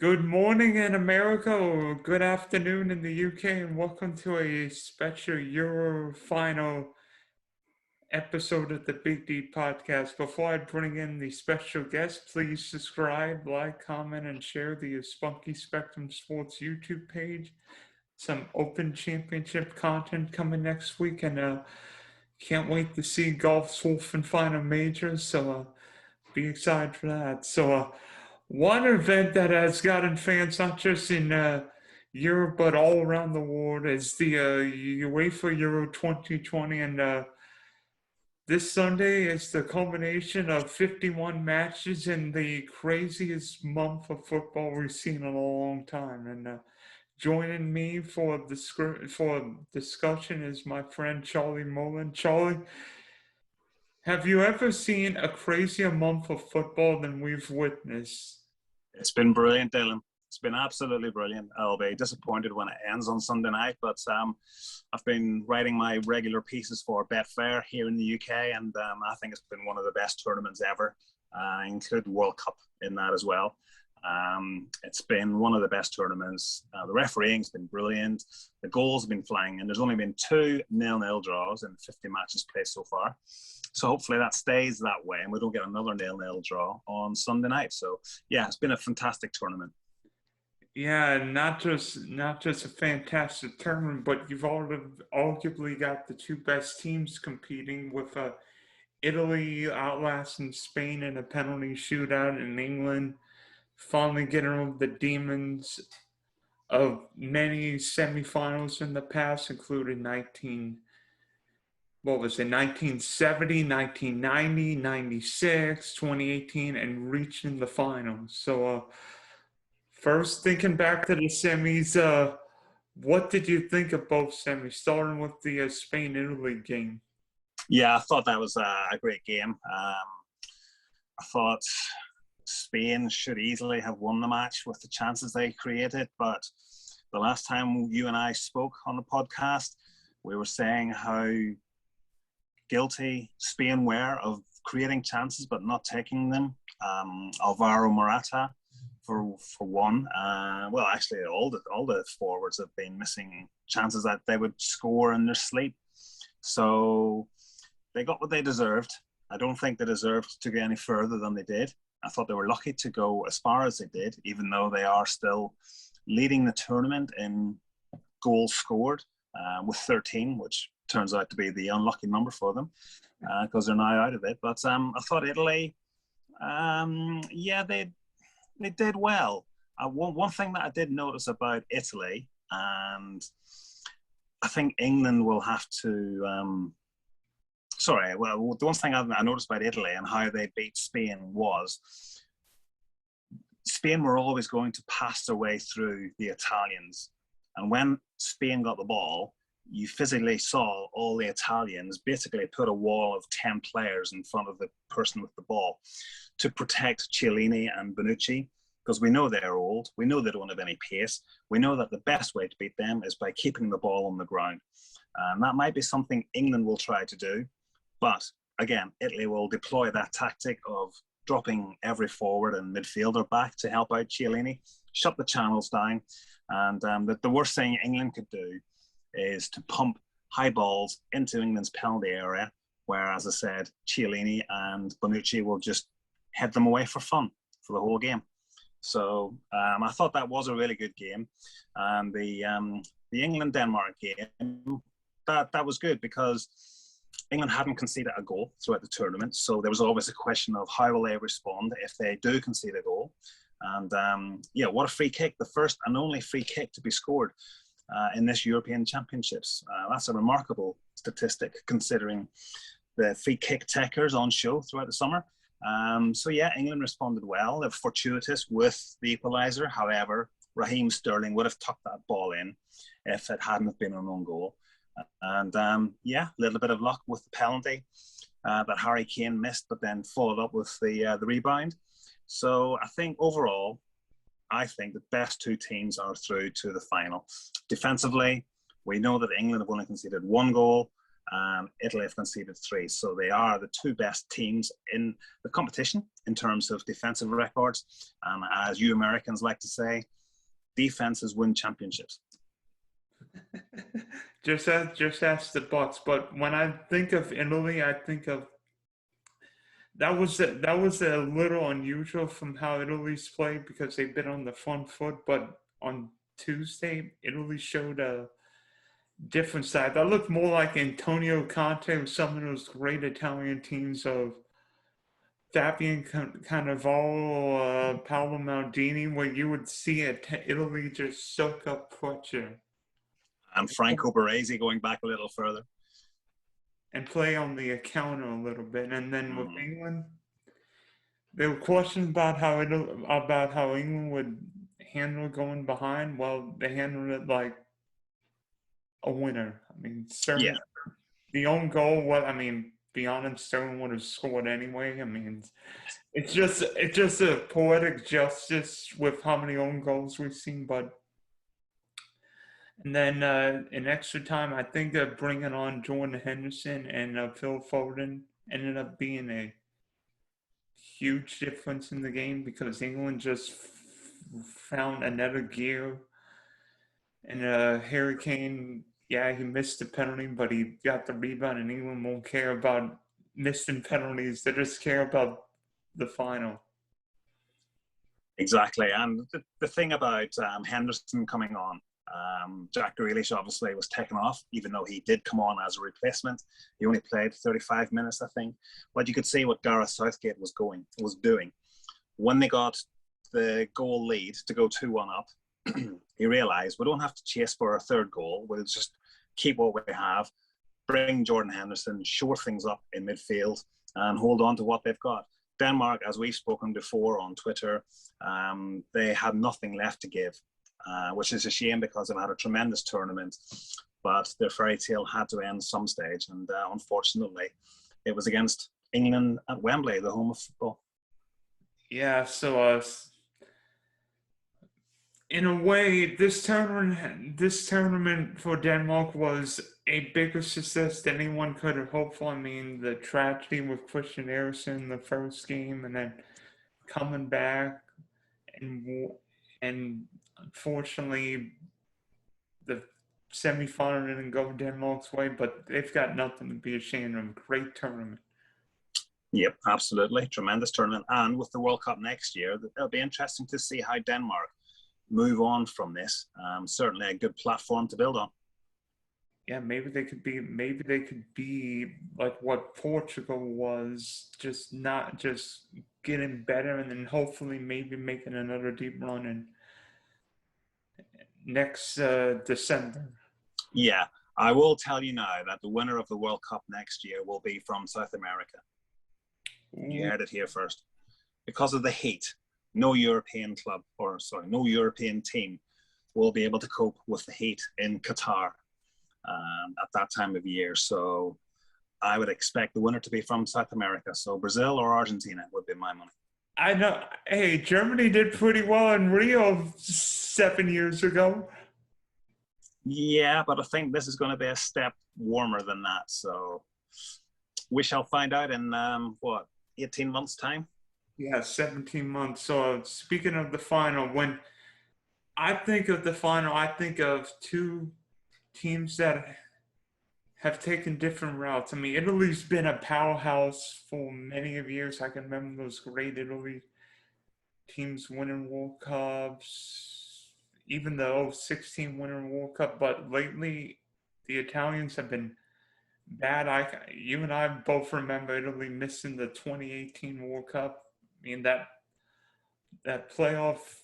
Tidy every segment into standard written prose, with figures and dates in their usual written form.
Good morning in America or good afternoon in the UK, and welcome to a special Euro final episode of the Big D podcast. Before I bring in the special guest, please subscribe, like, comment, and share the Spunky Spectrum Sports YouTube page. Some Open Championship content coming next week, and can't wait to see golf's Wolf and Final Majors, so be excited for that. One event that has gotten fans not just in Europe but all around the world is the UEFA Euro 2020, and this Sunday is the culmination of 51 matches in the craziest month of football we've seen in a long time. And joining me for discussion is my friend Charlie Mullan. Charlie, have you ever seen a crazier month of football than we've witnessed? It's been brilliant, Dylan. It's been absolutely brilliant. I'll be disappointed when it ends on Sunday night, but I've been writing my regular pieces for Betfair here in the UK, and I think it's been one of the best tournaments ever. Include World Cup in that as well. It's been one of the best tournaments. The refereeing's been brilliant. The goals have been flying, and there's only been 2 nil-nil draws in 50 matches played so far. So hopefully that stays that way and we don't get another nil-nil draw on Sunday night. So yeah, it's been a fantastic tournament. Yeah, not just a fantastic tournament, but you've arguably got the two best teams competing with Italy outlasting Spain in a penalty shootout, and England finally getting over the demons of many semifinals in the past, including 1970, 1990, 96, 2018, and reaching the finals. First, thinking back to the semis, what did you think of both semis, starting with the Spain-Italy game? Yeah, I thought that was a great game. I thought Spain should easily have won the match with the chances they created, but the last time you and I spoke on the podcast, we were saying how guilty Spain were of creating chances but not taking them. Alvaro Morata, for one. Well, actually, all the forwards have been missing chances that they would score in their sleep. So they got what they deserved. I don't think they deserved to go any further than they did. I thought they were lucky to go as far as they did, even though they are still leading the tournament in goals scored with 13, which turns out to be the unlucky number for them because they're now out of it. But I thought Italy, they did well. One thing that I did notice about Italy, and I think England will have to. The one thing I noticed about Italy and how they beat Spain was Spain were always going to pass their way through the Italians. And when Spain got the ball, you physically saw all the Italians basically put a wall of 10 players in front of the person with the ball to protect Chiellini and Bonucci, because we know they're old. We know they don't have any pace. We know that the best way to beat them is by keeping the ball on the ground. And that might be something England will try to do. But again, Italy will deploy that tactic of dropping every forward and midfielder back to help out Chiellini, shut the channels down. And the worst thing England could do is to pump high balls into England's penalty area, where, as I said, Chiellini and Bonucci will just head them away for fun for the whole game. So I thought that was a really good game. And the England-Denmark game, that was good because England hadn't conceded a goal throughout the tournament. So there was always a question of how will they respond if they do concede a goal. And what a free kick, the first and only free kick to be scored in this European Championships. That's a remarkable statistic considering the free kick takers on show throughout the summer. England responded well. They were fortuitous with the equaliser. However, Raheem Sterling would have tucked that ball in if it hadn't been an own goal. And a little bit of luck with the penalty that Harry Kane missed, but then followed up with the rebound. So I think overall, the best two teams are through to the final. Defensively, we know that England have only conceded one goal. Italy have conceded 3. So they are the 2 best teams in the competition in terms of defensive records. As you Americans like to say, defenses win championships. just ask the Bucks. But when I think of Italy, I think of that was a little unusual from how Italy's played because they've been on the front foot. But on Tuesday, Italy showed a different side. That looked more like Antonio Conte with some of those great Italian teams of Fabian Cannavaro, Paolo Maldini, where you would see Italy just soak up pressure. And Franco Baresi going back a little further. And play on the counter a little bit. And then with England, there were questions about how England would handle going behind. Well, they handled it like a winner. I mean, Sterling, the own goal. Be honest, Sterling would have scored anyway. I mean, it's just a poetic justice with how many own goals we've seen. But and then in extra time, I think bringing on Jordan Henderson and Phil Foden ended up being a huge difference in the game because England just found another gear. And Harry Kane, yeah, he missed the penalty, but he got the rebound, and England won't care about missing penalties. They just care about the final. Exactly. And the thing about Henderson coming on, Jack Grealish obviously was taken off, even though he did come on as a replacement. He only played 35 minutes, I think. But you could see what Gareth Southgate was doing. When they got the goal lead to go 2-1 up, he realised we don't have to chase for a third goal. We'll just keep what we have, bring Jordan Henderson, shore things up in midfield, and hold on to what they've got. Denmark, as we've spoken before on Twitter, they had nothing left to give, which is a shame because they've had a tremendous tournament, but their fairy tale had to end some stage, and unfortunately, it was against England at Wembley, the home of football. Yeah, so in a way, this tournament for Denmark was a bigger success than anyone could have hoped for. I mean, the tragedy with Christian Eriksen, the first game, and then coming back, and unfortunately, the semifinal didn't go Denmark's way, but they've got nothing to be ashamed of. Great tournament. Yep, absolutely. Tremendous tournament. And with the World Cup next year, it'll be interesting to see how Denmark move on from this. Certainly a good platform to build on. Yeah, maybe they could be like what Portugal was, just getting better, and then hopefully maybe making another deep run in next December. Yeah, I will tell you now that the winner of the World Cup next year will be from South America. You heard it here first. Because of the heat, no European team will be able to cope with the heat in Qatar at that time of year. So I would expect the winner to be from South America. So Brazil or Argentina would be my money. I know. Hey, Germany did pretty well in Rio 7 years ago. Yeah, but I think this is going to be a step warmer than that. So we shall find out in 18 months' time? Yeah, 17 months. So speaking of the final, when I think of the final, I think of two teams that have taken different routes. I mean, Italy's been a powerhouse for many of years. I can remember those great Italy teams winning World Cups, even the 16 winning World Cup. But lately, the Italians have been bad. You and I both remember Italy missing the 2018 World Cup. I mean, that playoff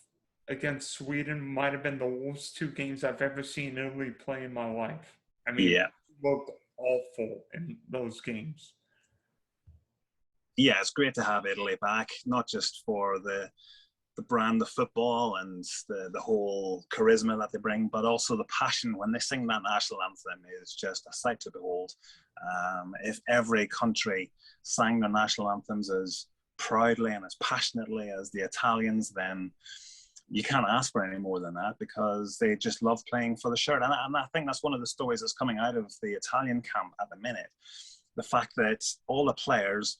against Sweden might have been the worst 2 games I've ever seen Italy play in my life. I mean, yeah, it looked awful in those games. Yeah, it's great to have Italy back, not just for the brand of football and the whole charisma that they bring, but also the passion when they sing that national anthem is just a sight to behold. If every country sang their national anthems as proudly and as passionately as the Italians, then you can't ask for any more than that because they just love playing for the shirt. And I think that's one of the stories that's coming out of the Italian camp at the minute. The fact that all the players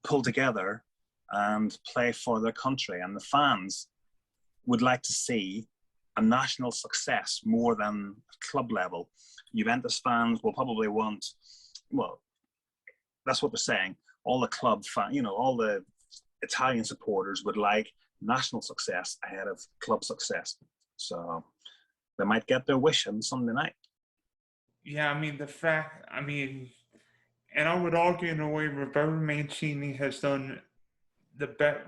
pull together and play for their country, and the fans would like to see a national success more than club level. Juventus fans will probably want, well, that's what they're saying. All the club fans, all the Italian supporters would like national success ahead of club success. So they might get their wish on Sunday night. Yeah, and I would argue in a way Roberto Mancini has done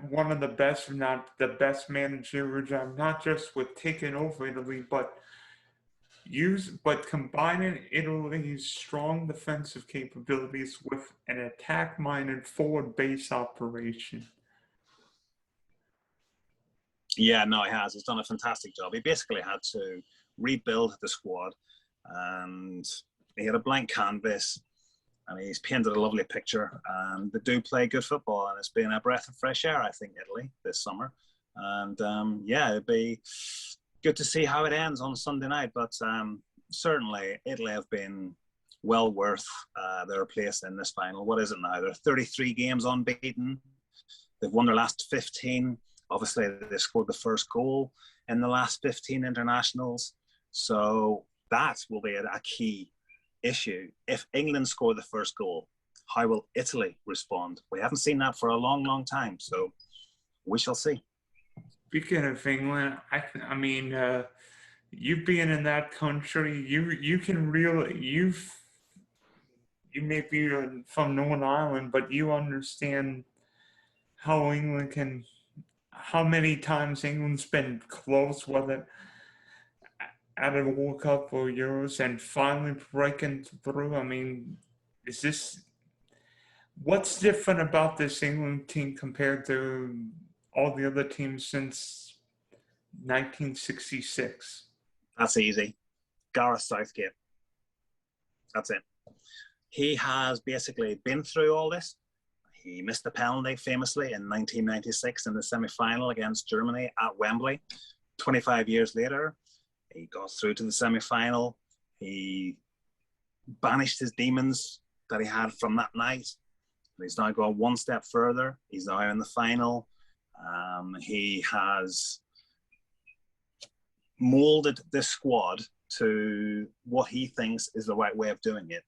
one of the best, if not the best managerial job, not just with taking over Italy, but combining Italy's strong defensive capabilities with an attack-minded forward base operation. Yeah, no, he has. He's done a fantastic job. He basically had to rebuild the squad, and he had a blank canvas, and he's painted a lovely picture. And they do play good football, and it's been a breath of fresh air, I think, Italy this summer. And it'd be good to see how it ends on Sunday night. But certainly, Italy have been well worth their place in this final. What is it now? They're 33 games unbeaten. They've won their last 15. Obviously, they scored the first goal in the last 15 internationals. So that will be a key issue. If England score the first goal, how will Italy respond? We haven't seen that for a long, long time. So we shall see. Speaking of England, you being in that country, you can really you may be from Northern Ireland, but you understand how how many times England's been close, whether at a World Cup or Euros, and finally breaking through. What's different about this England team compared to all the other teams since 1966? That's easy. Gareth Southgate. That's it. He has basically been through all this. He missed the penalty famously in 1996 in the semi-final against Germany at Wembley. 25 years later, he got through to the semi-final. He banished his demons that he had from that night. He's now gone one step further. He's now in the final. He has molded this squad to what he thinks is the right way of doing it.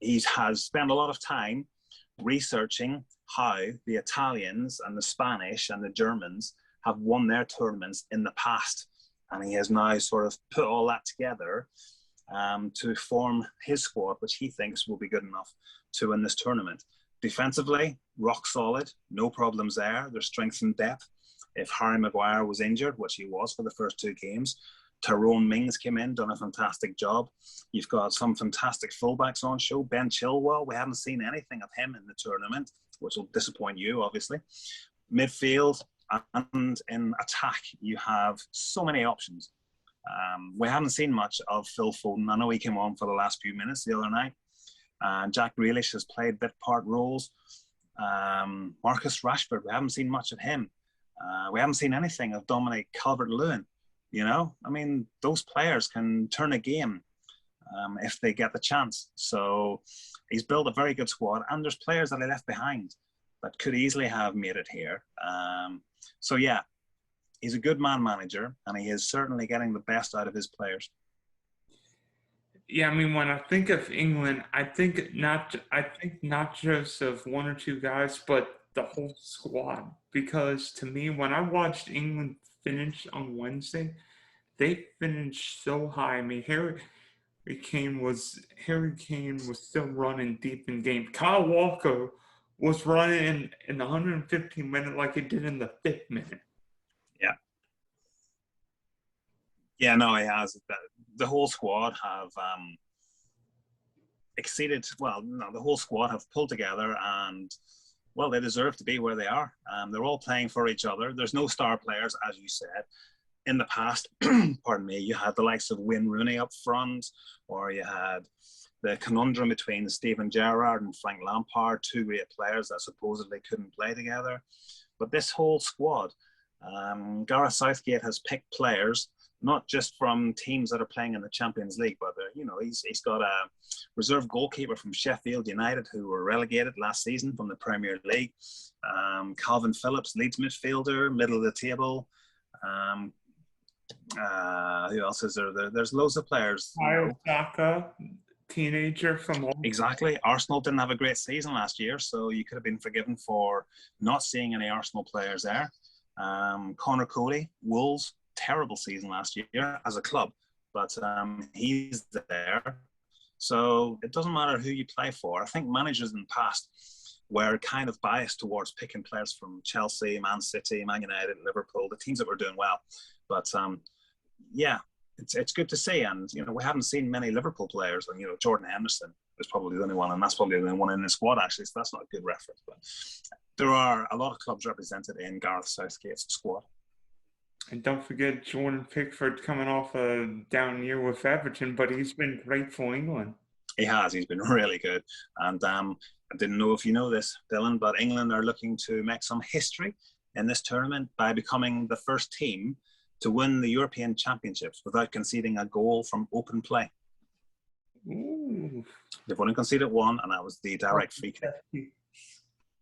He has spent a lot of time researching how the Italians and the Spanish and the Germans have won their tournaments in the past. And he has now sort of put all that together to form his squad, which he thinks will be good enough to win this tournament. Defensively, rock solid, no problems there. There's strength and depth. If Harry Maguire was injured, which he was for the first two games, Tyrone Mings came in, done a fantastic job. You've got some fantastic fullbacks on show. Ben Chilwell, we haven't seen anything of him in the tournament, which will disappoint you, obviously. Midfield and in attack, you have so many options. We haven't seen much of Phil Foden. I know he came on for the last few minutes the other night. Jack Grealish has played bit-part roles. Marcus Rashford, we haven't seen much of him. We haven't seen anything of Dominic Calvert-Lewin. Those players can turn a game if they get the chance. So he's built a very good squad, and there's players that he left behind that could easily have made it here. He's a good man manager, and he is certainly getting the best out of his players. Yeah, when I think of England, I think not just of one or two guys, but the whole squad. Because to me, when I watched England finish on Wednesday, they finished so high. Harry Kane was still running deep in game. Kyle Walker was running in the 115th minute like he did in the 5th minute. Yeah. Yeah, no, he has. The whole squad have exceeded. Well, no, the whole squad have pulled together, and they deserve to be where they are. They're all playing for each other. There's no star players, as you said. In the past, pardon me, you had the likes of Wayne Rooney up front, or you had the conundrum between Steven Gerrard and Frank Lampard, two great players that supposedly couldn't play together. But this whole squad Gareth Southgate has picked players not just from teams that are playing in the Champions League, but he's got a reserve goalkeeper from Sheffield United who were relegated last season from the Premier League. Calvin Phillips, Leeds midfielder, middle of the table. Who else is there? There's loads of players. Saka, teenager from Old. Exactly. Arsenal didn't have a great season last year, so you could have been forgiven for not seeing any Arsenal players there. Connor Cody, Wolves, terrible season last year as a club, but he's there. So it doesn't matter who you play for. I think managers in the past were kind of biased towards picking players from Chelsea, Man City, Man United, Liverpool, the teams that were doing well. But yeah, it's good to see. And we haven't seen many Liverpool players. And Jordan Henderson is probably the only one, and that's probably the only one in the squad actually. So that's not a good reference. But there are a lot of clubs represented in Gareth Southgate's squad. And don't forget Jordan Pickford coming off a down year with Everton, but he's been great for England. He has. He's been really good. And I didn't know if you know this, Dylan, but England are looking to make some history in this tournament by becoming the first team to win the European Championships without conceding a goal from open play. Ooh. They've only conceded one, and that was the direct free kick.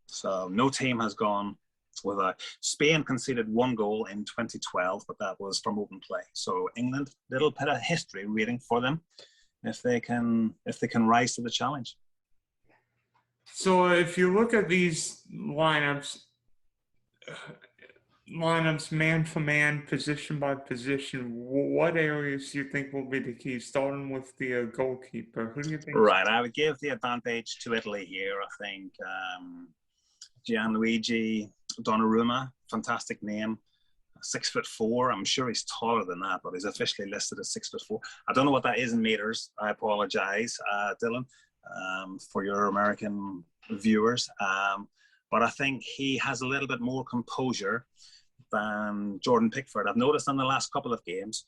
So no team has gone without. Spain conceded one goal in 2012, but that was from open play. So England, little bit of history waiting for them if they can rise to the challenge. So if you look at these lineups man for man, position by position, what areas do you think will be the key? Starting with the goalkeeper, who do you think? Right, I would give the advantage to Italy here. I think Gianluigi Donnarumma, fantastic name, 6'4". I'm sure he's taller than that, but he's officially listed as 6'4". I don't know what that is in meters. I apologize, Dylan, for your American viewers. But I think he has a little bit more composure than Jordan Pickford. I've noticed in the last couple of games,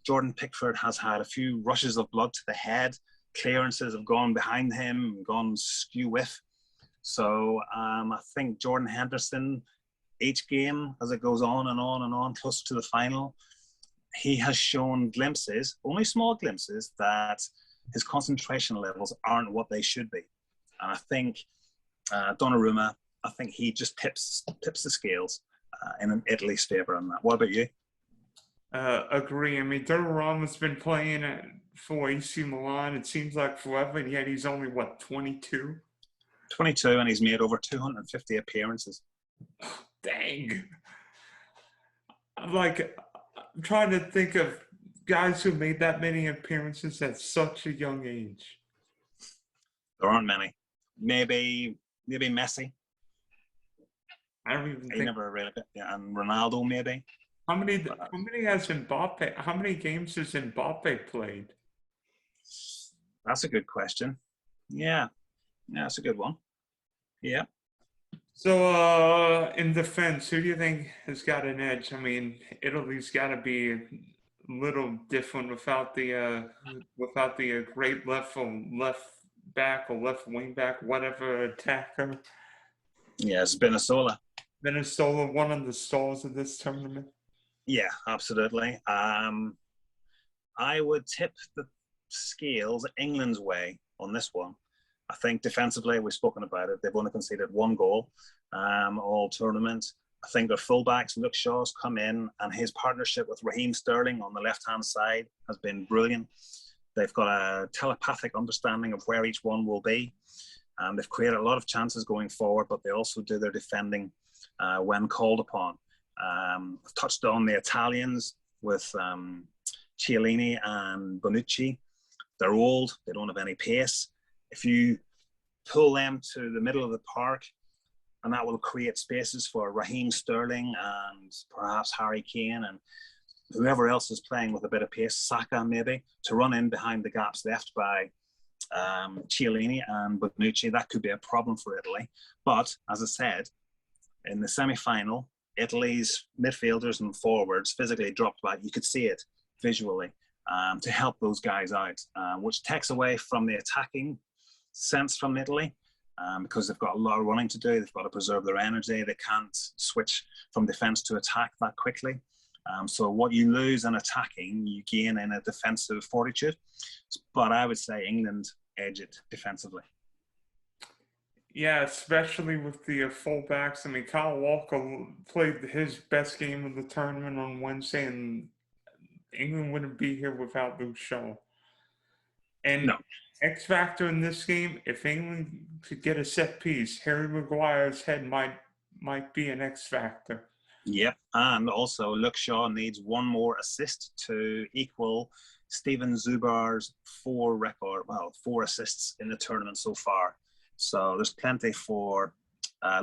Jordan Pickford has had a few rushes of blood to the head. Clearances have gone behind him, gone skew with. So I think Jordan Henderson, each game as it goes on and on and on, closer to the final, he has shown glimpses, only small glimpses, that his concentration levels aren't what they should be. And I think Donnarumma, I think he just tips the scales in Italy's favour on that. What about you? Agree. I mean, Donnarumma's been playing for AC Milan, it seems like forever, and yet he's only, 22? 22, and he's made over 250 appearances. Dang. I'm trying to think of guys who made that many appearances at such a young age. There aren't many. Maybe Messi. I don't even think. Never really. Yeah, and Ronaldo maybe. How many has Mbappe? How many games has Mbappe played? That's a good question. Yeah, that's a good one. Yeah. So, in defense, who do you think has got an edge? I mean, Italy's got to be a little different without the great left back or left wing back, whatever attacker. Yes, Benasola. Benasola, one of the stars of this tournament. Yeah, absolutely. I would tip the scales England's way on this one. I think defensively, we've spoken about it, they've only conceded one goal all tournament. I think their fullbacks, Luke Shaw's come in, and his partnership with Raheem Sterling on the left-hand side has been brilliant. They've got a telepathic understanding of where each one will be, and they've created a lot of chances going forward, but they also do their defending when called upon. I've touched on the Italians with Chiellini and Bonucci. They're old, they don't have any pace. If you pull them to the middle of the park, and that will create spaces for Raheem Sterling and perhaps Harry Kane and whoever else is playing with a bit of pace, Saka maybe, to run in behind the gaps left by Chiellini and Bonucci. That could be a problem for Italy. But, as I said, in the semi-final, Italy's midfielders and forwards physically dropped back. You could see it visually to help those guys out, which takes away from the attacking sense from Italy. because they've got a lot of running to do. They've got to preserve their energy. They can't switch from defence to attack that quickly. So what you lose in attacking, you gain in a defensive fortitude. But I would say England edge it defensively. Yeah, especially with the fullbacks. I mean, Kyle Walker played his best game of the tournament on Wednesday, and England wouldn't be here without Luke Shaw. And No. X factor in this game, if England could get a set piece, Harry Maguire's head might be an X factor. Yep, and also Luke Shaw needs one more assist to equal Steven Zubar's 4 assists in the tournament so far. So there's plenty for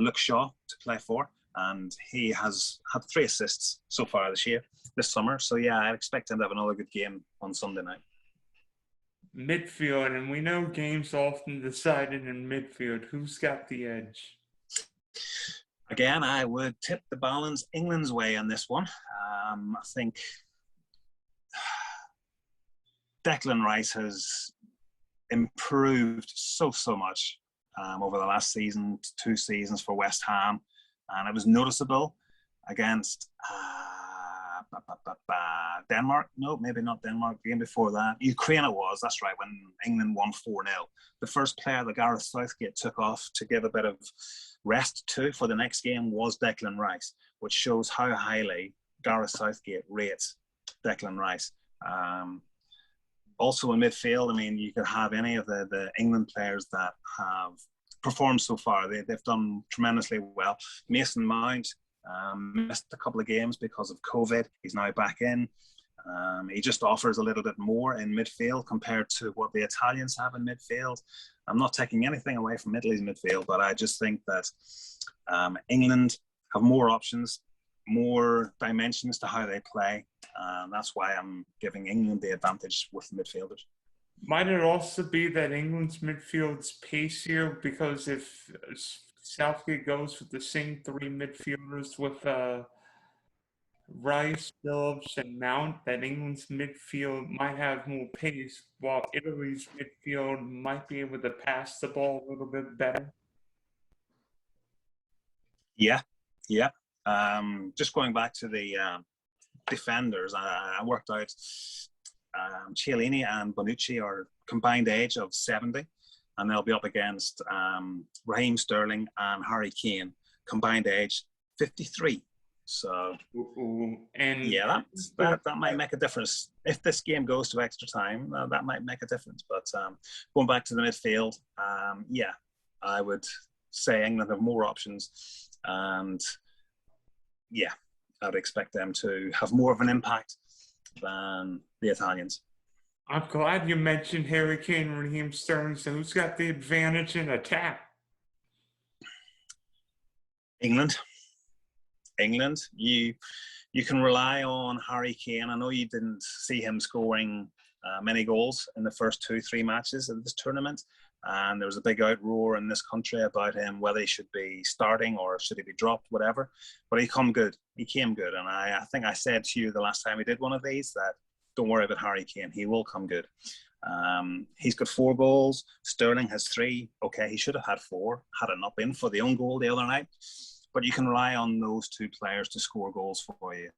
Luke Shaw to play for, and he has had 3 assists so far this summer. So yeah, I expect him to have another good game on Sunday night. Midfield, and we know games often decided in midfield. Who's got the edge? Again, I would tip the balance England's way on this one. I think Declan Rice has improved so much over the last season, 2 seasons for West Ham, and it was noticeable against Denmark. No, maybe not Denmark. The game before that, Ukraine it was. That's right, when England won 4-0. The first player that Gareth Southgate took off to give a bit of rest to for the next game was Declan Rice, which shows how highly Gareth Southgate rates Declan Rice. Also in midfield, I mean, you could have any of the England players that have performed so far. They've done tremendously well. Mason Mount missed a couple of games because of COVID. He's now back in. He just offers a little bit more in midfield compared to what the Italians have in midfield. I'm not taking anything away from Italy's midfield, but I just think that England have more options, more dimensions to how they play. That's why I'm giving England the advantage with the midfielders. Might it also be that England's midfield's pacier, because if Southgate goes with the same 3 midfielders with Rice, Phillips, and Mount, that England's midfield might have more pace, while Italy's midfield might be able to pass the ball a little bit better? Yeah. Just going back to the defenders, I worked out Chiellini and Bonucci are combined age of 70, and they'll be up against Raheem Sterling and Harry Kane, combined age 53. So, and yeah, that might make a difference. If this game goes to extra time, that might make a difference. But going back to the midfield, yeah, I would say England have more options, and yeah, I'd expect them to have more of an impact than the Italians. I'm glad you mentioned Harry Kane and Raheem Sterling. So who's got the advantage in attack? England. You can rely on Harry Kane. I know you didn't see him scoring many goals in the first 2-3 matches of this tournament, and there was a big outroar in this country about him, whether he should be starting or should he be dropped, whatever. But he came good, and I think I said to you the last time we did one of these that don't worry about Harry Kane, he will come good. He's got 4 goals. Sterling has 3. Okay, he should have had 4 had it not been for the own goal the other night. But you can rely on those 2 players to score goals for you.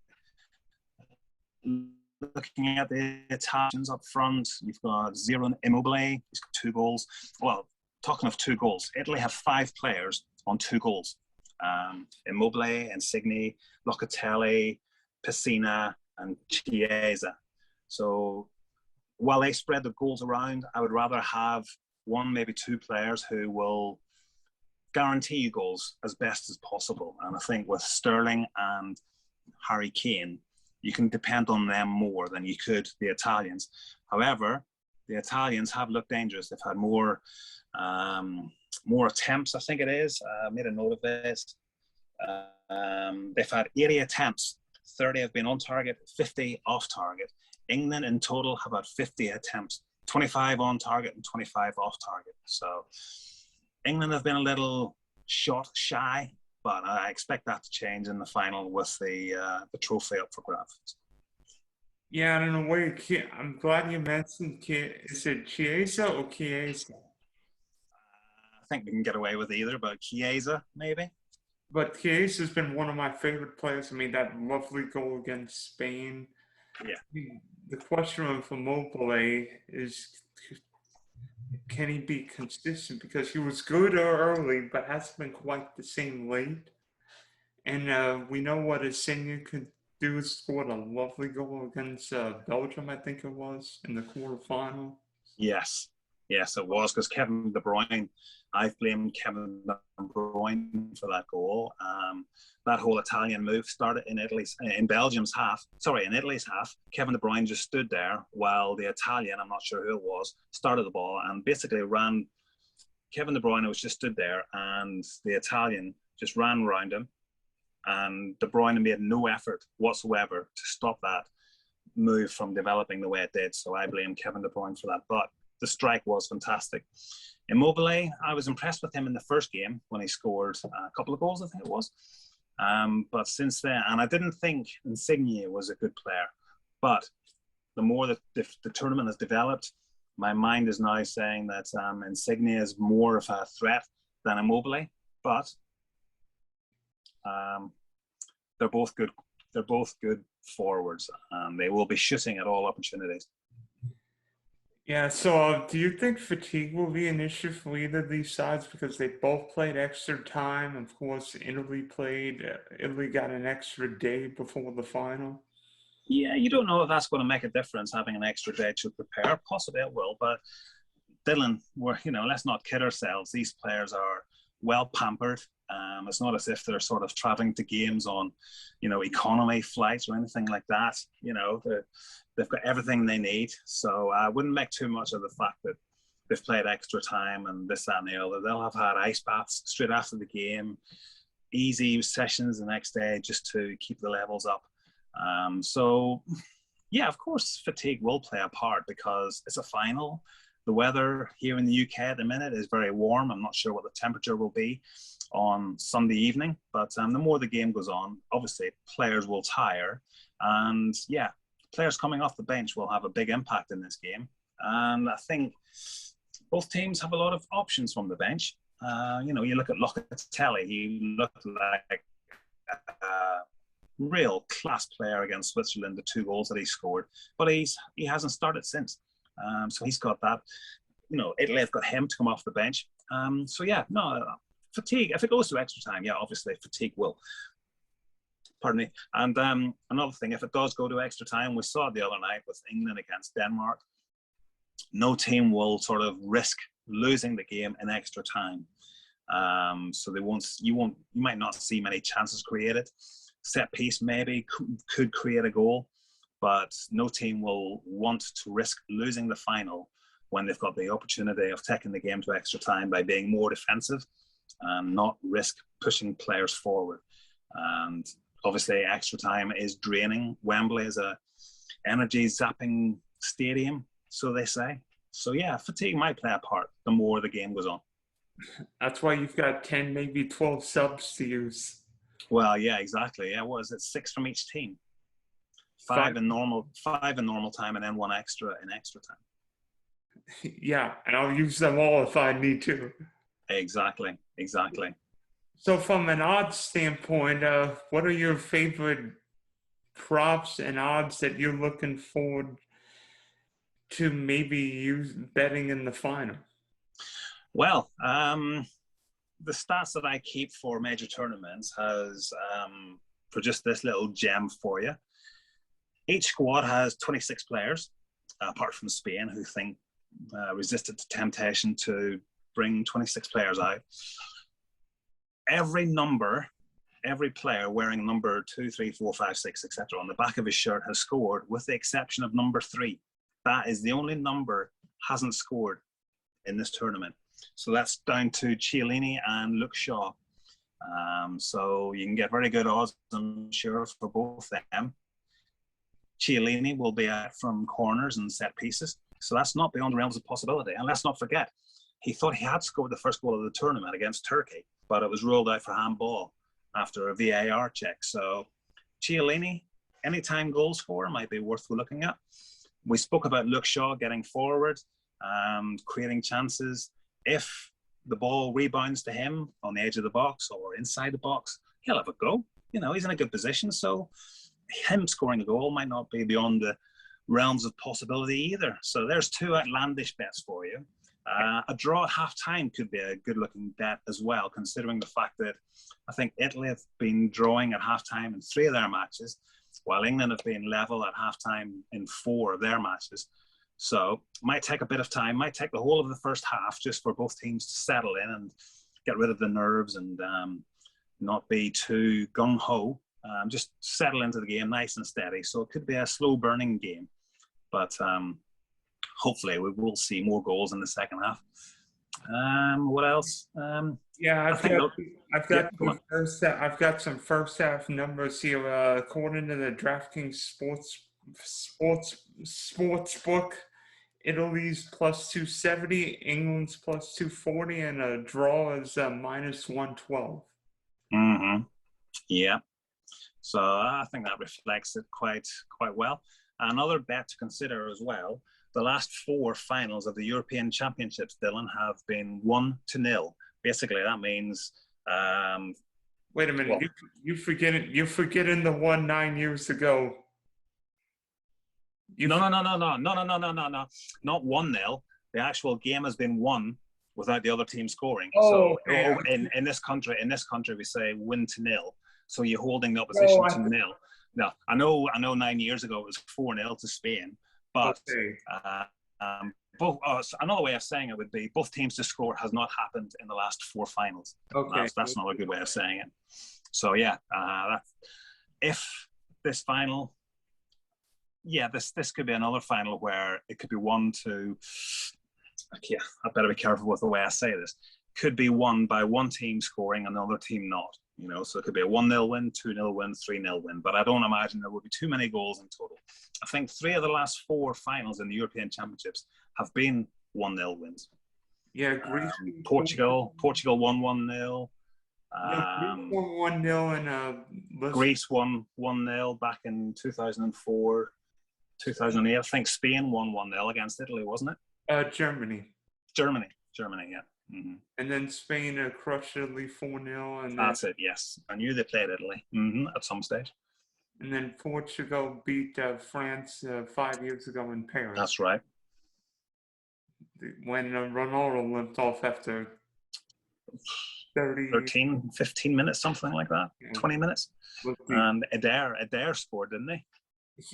Looking at the Italians up front, you've got Ciro Immobile. He's got 2 goals. Well, talking of 2 goals, Italy have 5 players on 2 goals. Immobile, Insigne, Locatelli, Pessina, and Chiesa. So while they spread the goals around, I would rather have 1, maybe 2 players who will guarantee you goals as best as possible. And I think with Sterling and Harry Kane, you can depend on them more than you could the Italians. However, the Italians have looked dangerous. They've had more attempts, I think it is. I made a note of this. They've had 80 attempts. 30 have been on target, 50 off target. England in total have had 50 attempts, 25 on target and 25 off target. So England have been a little shot shy, but I expect that to change in the final with the trophy up for grabs. Yeah, I don't know where I'm glad you mentioned. Is it Chiesa or Chiesa? think we can get away with either, but Chiesa, maybe? But Chiesa has been one of my favorite players. I mean, that lovely goal against Spain. Yeah. The question of Immobile is, can he be consistent? Because he was good early, but hasn't been quite the same late. And we know what Insigne could do. Scored a lovely goal against Belgium, I think it was, in the quarterfinal. Yes, it was, because Kevin De Bruyne, I've blamed Kevin De Bruyne for that goal. That whole Italian move started in Belgium's half. Sorry, in Italy's half. Kevin De Bruyne just stood there while the Italian, I'm not sure who it was, started the ball and basically ran. Kevin De Bruyne was just stood there, and the Italian just ran around him, and De Bruyne made no effort whatsoever to stop that move from developing the way it did. So I blame Kevin De Bruyne for that. But the strike was fantastic. Immobile, I was impressed with him in the first game when he scored a couple of goals, I think it was. But since then, and I didn't think Insigne was a good player, but the more that the tournament has developed, my mind is now saying that Insigne is more of a threat than Immobile. But they're both good. They're both good forwards. They will be shooting at all opportunities. Yeah, so do you think fatigue will be an issue for either of these sides, because they both played extra time? Of course, Italy got an extra day before the final. Yeah, you don't know if that's going to make a difference, having an extra day to prepare. Possibly it will, but Dylan, let's not kid ourselves. These players are well pampered. It's not as if they're sort of traveling to games on, economy flights or anything like that. They've got everything they need. So I wouldn't make too much of the fact that they've played extra time and this, that, and the other. They'll have had ice baths straight after the game, easy sessions the next day just to keep the levels up. So, yeah, of course, fatigue will play a part because it's a final. The weather here in the UK at the minute is very warm. I'm not sure what the temperature will be on Sunday evening, but the more the game goes on, obviously players will tire, and players coming off the bench will have a big impact in this game. And I think both teams have a lot of options from the bench. You look at Locatelli, he looked like a real class player against Switzerland, the 2 goals that he scored, but he hasn't started since. So he's got that. Italy have got him to come off the bench. Fatigue, if it goes to extra time, obviously fatigue will. Pardon me. And another thing, if it does go to extra time, we saw it the other night with England against Denmark. No team will sort of risk losing the game in extra time. So you might not see many chances created. Set piece maybe could create a goal, but no team will want to risk losing the final when they've got the opportunity of taking the game to extra time by being more defensive and not risk pushing players forward. And obviously extra time is draining. Wembley is a energy zapping stadium, so they say. So fatigue might play a part the more the game goes on. That's why you've got 10, maybe 12 subs to use. Well, yeah, exactly. Yeah, what is it? 6 from each team. 5 in normal time, and then 1 extra in extra time. Yeah, and I'll use them all if I need to. Exactly. So from an odds standpoint, what are your favorite props and odds that you're looking forward to maybe betting in the final? Well, the stats that I keep for major tournaments has produced this little gem for you. Each squad has 26 players, apart from Spain, who resisted the temptation to bring 26 players out. Every player wearing number 2, 3, 4, 5, 6, etc. on the back of his shirt has scored, with the exception of number 3. That is the only number hasn't scored in this tournament. So that's down to Chiellini and Luke Shaw. So you can get very good odds, I'm sure, for both of them. Chiellini will be out from corners and set pieces. So that's not beyond the realms of possibility. And let's not forget, he thought he had scored the first goal of the tournament against Turkey, but it was ruled out for handball after a VAR check. So Chiellini, anytime goal scorer, might be worth looking at. We spoke about Luke Shaw getting forward, creating chances. If the ball rebounds to him on the edge of the box or inside the box, he'll have a go. He's in a good position, so him scoring a goal might not be beyond the realms of possibility either. So there's 2 outlandish bets for you. A draw at half-time could be a good-looking bet as well, considering the fact that I think Italy have been drawing at half-time in 3 of their matches, while England have been level at half-time in 4 of their matches. So might take a bit of time, might take the whole of the first half just for both teams to settle in and get rid of the nerves and not be too gung-ho. Just settle into the game nice and steady. So it could be a slow-burning game. But hopefully we will see more goals in the second half. What else? I've got some first half numbers here. According to the DraftKings sportsbook, Italy's plus 270, England's plus 240, and a draw is minus 112. Mm-hmm. Yeah. So I think that reflects it quite well. Another bet to consider as well, the last 4 finals of the European Championships, Dylan, have been 1-0. Basically, that means... Wait a minute. Well, you're forgetting the one 9 years ago. No. Not 1-0. The actual game has been won without the other team scoring. In this country, we say win to nil. So you're holding the opposition to nil. Now, I know 9 years ago it was 4-0 to Spain, but another way of saying it would be both teams to score has not happened in the last 4 finals. Okay. That's not a good way of saying it. So if this final, this could be another final where it could be 1-2. I better be careful with the way I say this. Could be won by one team scoring and another team not. So it could be a 1-0 win, 2-0 win, 3-0 win. But I don't imagine there would be too many goals in total. I think 3 of the last 4 finals in the European Championships have been 1-0 wins. Yeah, Greece. Portugal won 1-0. Greece won 1-0 and Greece won 1-0 back in 2004, 2008. I think Spain won 1-0 against Italy, wasn't it? Germany, yeah. Mm-hmm. And then Spain crushed Italy 4-0. And that's it, yes. I knew they played Italy at some stage. And then Portugal beat France 5 years ago in Paris. That's right. When Ronaldo limped off after 15 minutes, something like that, 20 minutes. And Adair scored, didn't he?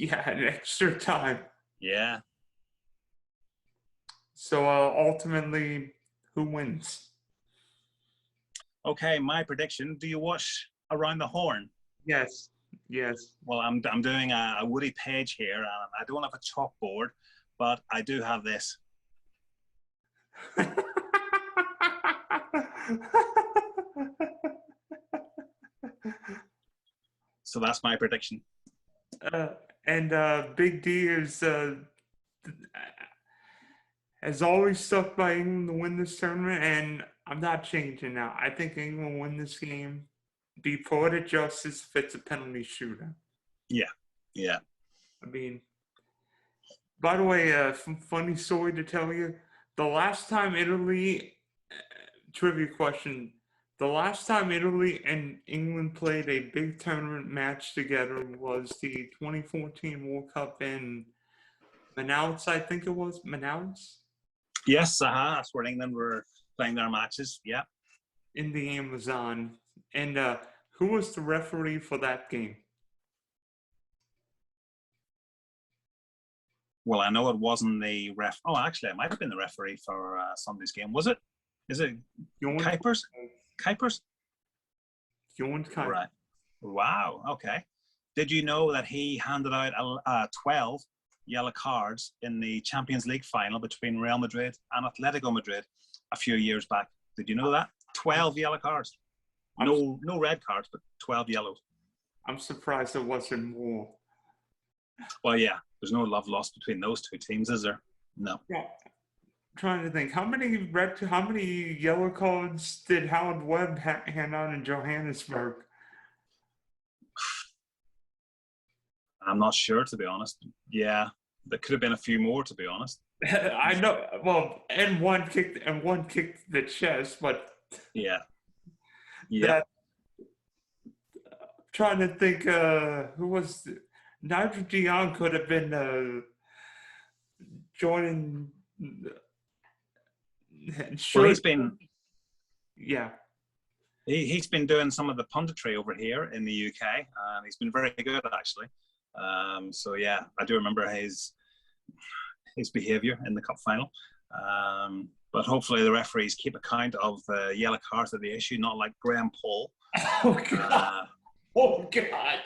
Yeah, in extra time. Yeah. So ultimately, who wins? Okay, my prediction. Do you watch Around the Horn? Yes. Well, I'm doing a Woody Page here, and I don't have a chalkboard, but I do have this. So that's my prediction. And Big D has always stuck by England to win this tournament, and I'm not changing now. I think England will win this game. Be poetic justice if it's a penalty shootout. Yeah. I mean, by the way, funny story to tell you. The last time Italy, trivia question, the last time Italy and England played a big tournament match together was the 2014 World Cup in Manaus, I think it was. Manaus? Yes, that's where England were playing their matches, yeah. In the Amazon. And who was the referee for that game? Well, I know it wasn't the ref. Oh, actually, it might have been the referee for Sunday's game. Was it? Is it Kuipers? Kuipers? Kuipers. Right. Wow. Okay. Did you know that he handed out 12 yellow cards in the Champions League final between Real Madrid and Atletico Madrid a few years back? Did you know that? 12 yellow cards. No red cards, but 12 yellows. I'm surprised there wasn't more. Well, yeah. There's no love lost between those two teams, is there? No. Yeah. I'm trying to think. How many yellow cards did Howard Webb hand out in Johannesburg? I'm not sure, to be honest. Yeah, There could have been a few more, to be honest. I know. Well, and one kicked the chest, but Yeah. that trying to think who was Nigel Dion could have been joining. Well, Yeah. He's been doing some of the punditry over here in the UK, and he's been very good, actually. So yeah, I do remember his behaviour in the cup final. But hopefully the referees keep account of the yellow cards that they issue, not like Graham Paul. Oh God! Oh God!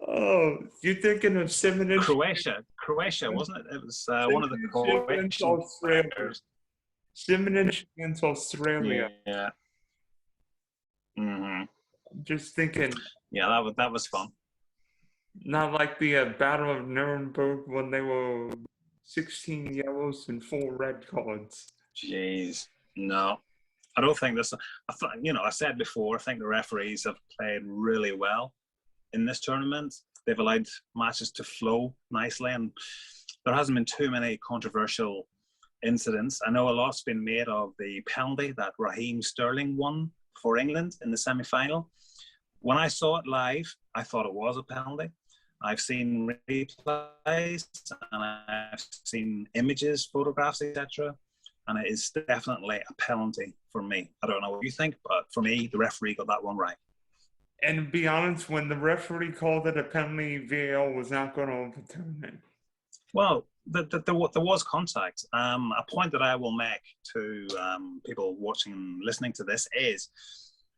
Oh, you're thinking of Simonic? Croatia, wasn't it? It was one of the Croatian players. Simonic against Australia. Yeah. Mm-hmm. Just thinking. Yeah, that was fun. Not like the Battle of Nuremberg when they were 16 yellows and 4 red cards. Jeez, no, I don't think this. I said before, I think the referees have played really well in this tournament. They've allowed matches to flow nicely, and there hasn't been too many controversial incidents. I know a lot's been made of the penalty that Raheem Sterling won for England in the semi-final. When I saw it live, I thought it was a penalty. I've seen replays and I've seen images, photographs, etc. And it is definitely a penalty for me. I don't know what you think, but for me, the referee got that one right. And to be honest, when the referee called it a penalty, VAR was not going to overturn it. Well, there was contact. A point that I will make to people watching and listening to this is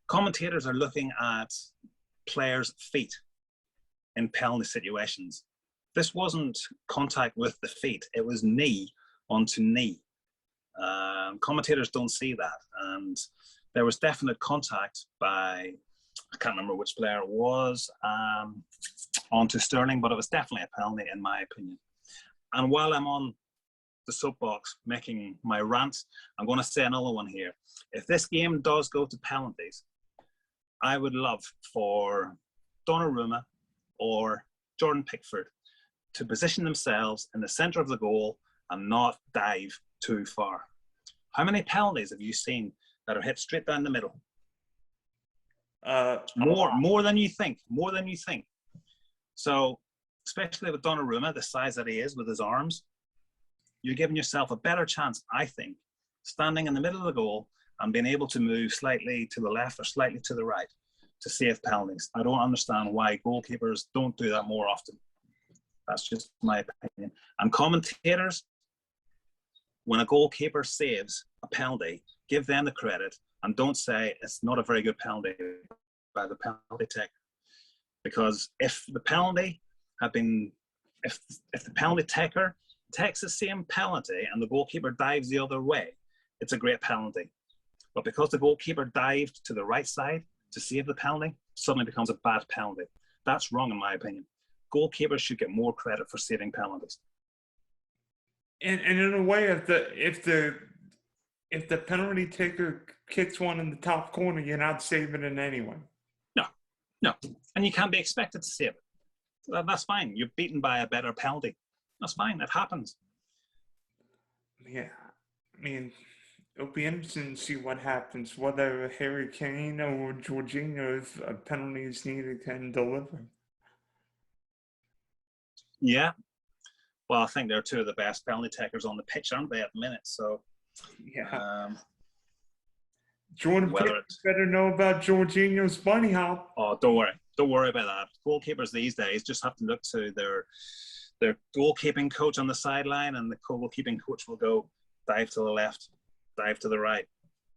commentators are looking at players' feet in penalty situations. This wasn't contact with the feet. It was knee onto knee. Commentators don't see that. And there was definite contact by, I can't remember which player it was, onto Sterling, but it was definitely a penalty in my opinion. And while I'm on the soapbox making my rant, I'm going to say another one here. If this game does go to penalties, I would love for Donnarumma or Jordan Pickford to position themselves in the centre of the goal and not dive too far. How many penalties have you seen that are hit straight down the middle? More than you think. More than you think. So, especially with Donnarumma, the size that he is with his arms, you're giving yourself a better chance, I think, standing in the middle of the goal and being able to move slightly to the left or slightly to the right to save penalties. I don't understand why goalkeepers don't do that more often. That's just my opinion. And commentators, when a goalkeeper saves a penalty, give them the credit and don't say it's not a very good penalty by the penalty taker. Because if the penalty had been, if the penalty taker takes the same penalty and the goalkeeper dives the other way, it's a great penalty. But because the goalkeeper dived to the right side to save the penalty, suddenly becomes a bad penalty. That's wrong in my opinion. Goalkeepers should get more credit for saving penalties. And in a way, if the penalty taker kicks one in the top corner, you're not saving it anyway. No. And you can't be expected to save it. That's fine. You're beaten by a better penalty. That's fine. It happens. Yeah. I mean, it'll be interesting to see what happens, whether Harry Kane or Jorginho, if a penalty is needed, can deliver. Yeah. Well, I think they're two of the best penalty takers on the pitch, aren't they, at the minute? So, yeah. Jordan better know about Jorginho's bunny hop. Oh, don't worry. Don't worry about that. Goalkeepers these days just have to look to their goalkeeping coach on the sideline, and the goalkeeping coach will go dive to the left, dive to the right,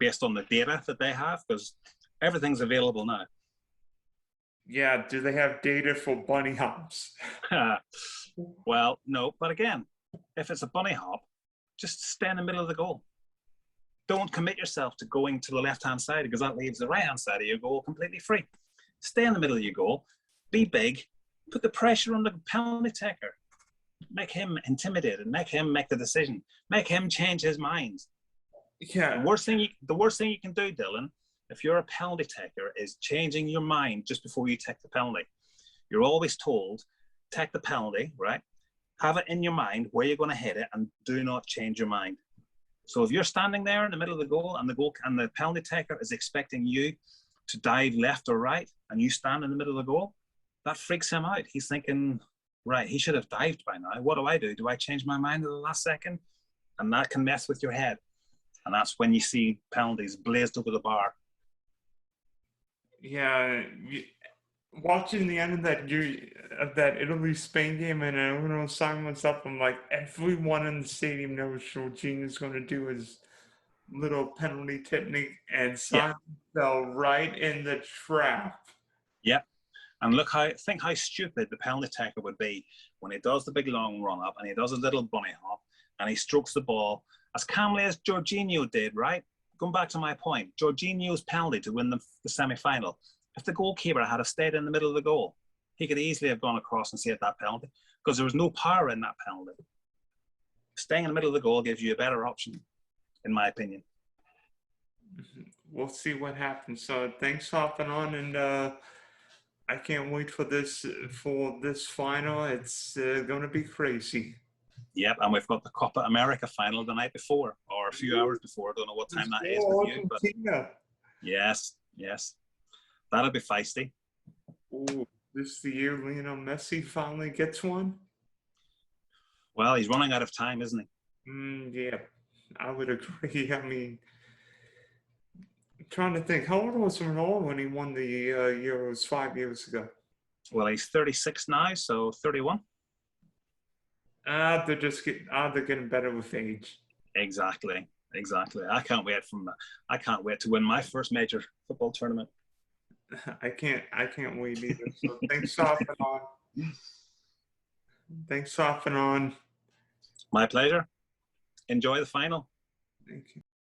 based on the data that they have, because everything's available now. Yeah, do they have data for bunny hops? Well, no. But again, if it's a bunny hop, just stay in the middle of the goal. Don't commit yourself to going to the left-hand side, because that leaves the right-hand side of your goal completely free. Stay in the middle of your goal. Be big. Put the pressure on the penalty taker. Make him intimidated. Make him make the decision. Make him change his mind. Yeah. The worst thing you can do, Dylan, if you're a penalty taker, is changing your mind just before you take the penalty. You're always told, take the penalty, right? Have it in your mind where you're going to hit it, and do not change your mind. So if you're standing there in the middle of the goal, and the penalty taker is expecting you to dive left or right, and you stand in the middle of the goal, that freaks him out. He's thinking, right, he should have dived by now. What do? Do I change my mind at the last second? And that can mess with your head. And that's when you see penalties blazed over the bar. Yeah, watching the end of that Italy-Spain game, and when I was signing myself, I'm like, everyone in the stadium knows Jorginho's going to do his little penalty technique, and Yeah. Simon fell right in the trap. Yeah. And think how stupid the penalty taker would be when he does the big long run up and he does a little bunny hop and he strokes the ball as calmly as Jorginho did, right? Going back to my point, Jorginho's penalty to win the semi-final. If the goalkeeper had stayed in the middle of the goal, he could easily have gone across and saved that penalty because there was no power in that penalty. Staying in the middle of the goal gives you a better option, in my opinion. We'll see what happens. So thanks for hopping on, and I can't wait for this final. It's going to be crazy. Yep, and we've got the Copa America final the night before, or a few hours before. I don't know what time that is with you, but yes, that'll be feisty. Ooh, this is the year Lionel Messi finally gets one. Well, he's running out of time, isn't he? Yeah, I would agree. I mean, I'm trying to think, how old was Ronaldo when he won the Euros 5 years ago? Well, he's 36 now, so 31. They're getting better with age. Exactly. I can't wait to win my first major football tournament. I can't wait either. So thanks for hopping on. Thanks for hopping on. My pleasure. Enjoy the final. Thank you.